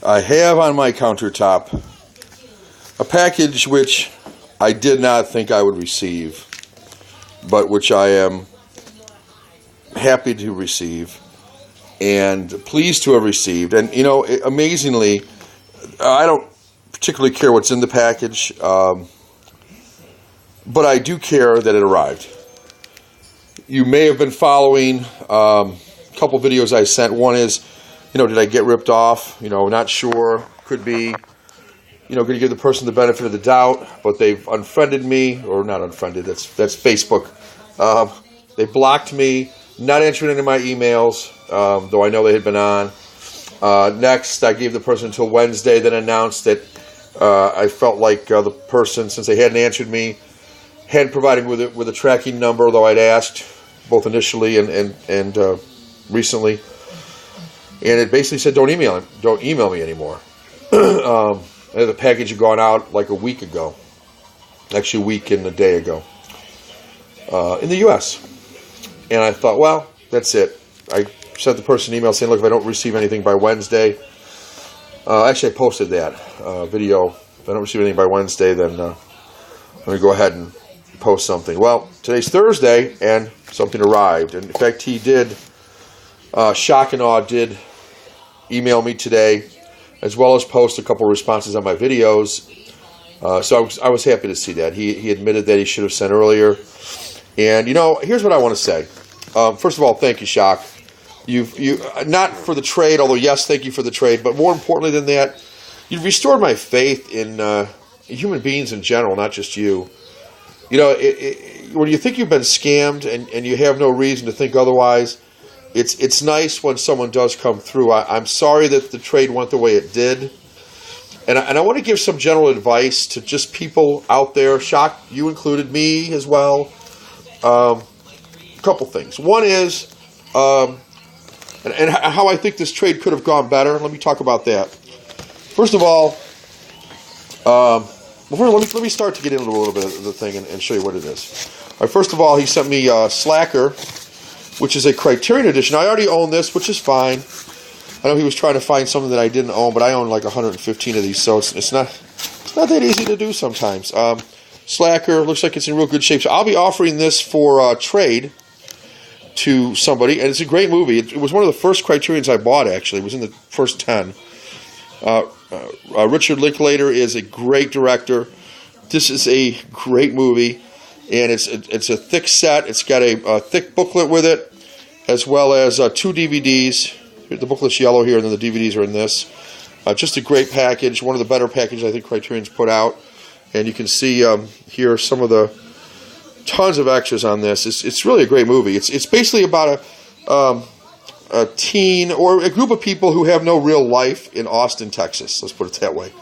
I have on my countertop a package which I did not think I would receive, but which I am happy to receive and pleased to have received. And, you know, amazingly, I don't particularly care what's in the package, but I do care that it arrived. You may have been following a couple videos I sent. One is, you know, did I get ripped off? You know, not sure. Could be, you know, going to give the person the benefit of the doubt, but they've unfriended me, or not unfriended, that's Facebook. They blocked me, not answering any of my emails, though I know they had been on. Next, I gave the person until Wednesday, then announced that I felt like the person, since they hadn't answered me, hadn't provided me with a tracking number, though I'd asked both initially and recently. And it basically said, don't email me anymore. And the package had gone out like a week ago. Actually, a week and a day ago. In the U.S. And I thought, well, that's it. I sent the person an email saying, look, if I don't receive anything by Wednesday, actually I posted that video. If I don't receive anything by Wednesday, then let me go ahead and post something. Well, today's Thursday, and something arrived. And in fact, he did, shock and awe, did email me today, as well as post a couple of responses on my videos. So I was happy to see that. He admitted that he should have sent earlier. And, you know, here's what I want to say. First of all, thank you, Shock. You not for the trade, although, yes, thank you for the trade, but more importantly than that, you've restored my faith in human beings in general, not just you. You know, when you think you've been scammed and you have no reason to think otherwise, it's nice when someone does come through. I'm sorry that the trade went the way it did. And I want to give some general advice to just people out there. Shock, you included, me as well. A couple things. One is, and how I think this trade could have gone better. Let me talk about that. First of all, let me start to get into a little bit of the thing and show you what it is. All right, first of all, he sent me Slacker, which is a Criterion edition. I already own this, which is fine. I know he was trying to find something that I didn't own, but I own like 115 of these, so it's not that easy to do sometimes. Slacker looks like it's in real good shape. So I'll be offering this for trade to somebody, and it's a great movie. It was one of the first Criterions I bought, actually. It was in the first 10. Richard Linklater is a great director. This is a great movie, and it's a thick set. It's got a thick booklet with it, as well as 2 DVDs. The booklet's yellow here, and then the DVDs are in this. Just a great package, one of the better packages I think Criterion's put out. And you can see here some of the tons of extras on this. It's really a great movie. It's basically about a teen or a group of people who have no real life in Austin, Texas. Let's put it that way.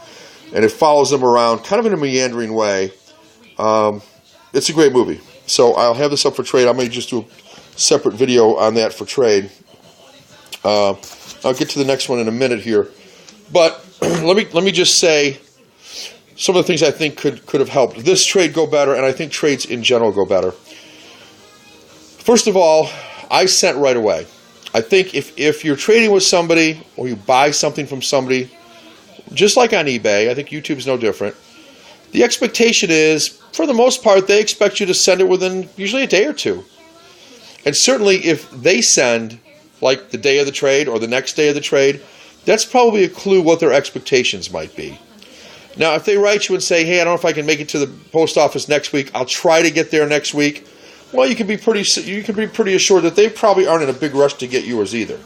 And it follows them around kind of in a meandering way. It's a great movie. So I'll have this up for trade. I may just do a separate video on that for trade. I'll get to the next one in a minute here. But let me just say some of the things I think could have helped this trade go better, and I think trades in general go better. First of all, I sent right away. I think if you're trading with somebody or you buy something from somebody, just like on eBay, I think YouTube's no different, the expectation is, for the most part, they expect you to send it within usually a day or two. And certainly if they send like the day of the trade or the next day of the trade, that's probably a clue what their expectations might be. Now, if they write you and say, hey, I don't know if I can make it to the post office next week, I'll try to get there next week, well, you can be pretty assured that they probably aren't in a big rush to get yours either.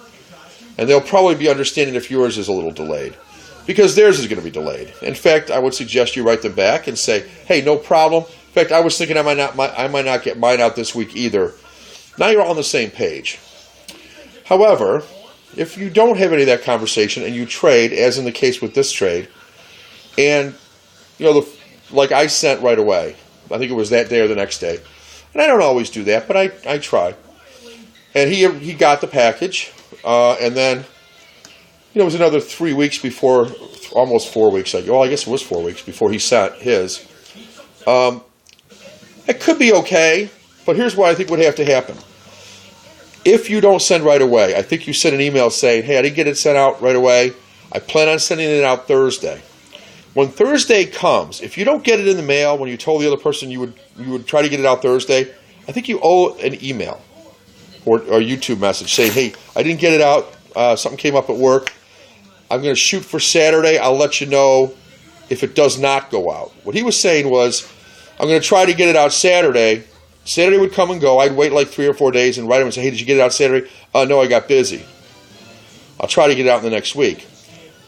And they'll probably be understanding if yours is a little delayed, because theirs is going to be delayed. In fact, I would suggest you write them back and say, hey, no problem. In fact, I was thinking I might not get mine out this week either. Now you're all on the same page. However, if you don't have any of that conversation and you trade, as in the case with this trade, and, you know, like I sent right away. I think it was that day or the next day. And I don't always do that, but I try. And he got the package. And then, you know, it was another 3 weeks before, almost 4 weeks. Well, I guess it was 4 weeks before he sent his. It could be okay, but here's what I think would have to happen. If you don't send right away, I think you send an email saying, hey, I didn't get it sent out right away. I plan on sending it out Thursday. When Thursday comes, if you don't get it in the mail when you told the other person you would try to get it out Thursday, I think you owe an email or a YouTube message saying, hey, I didn't get it out. Something came up at work. I'm going to shoot for Saturday. I'll let you know if it does not go out. What he was saying was, I'm going to try to get it out Saturday. Saturday would come and go. I'd wait like 3 or 4 days and write him and say, hey, did you get it out Saturday? No, I got busy. I'll try to get it out in the next week.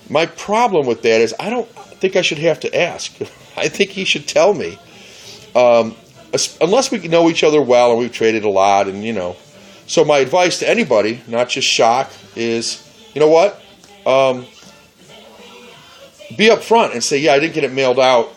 My problem with that is I don't think I should have to ask. I think he should tell me. Unless we know each other well and we've traded a lot and, So my advice to anybody, not just Shock, is, you know what? Be up front and say, yeah, I didn't get it mailed out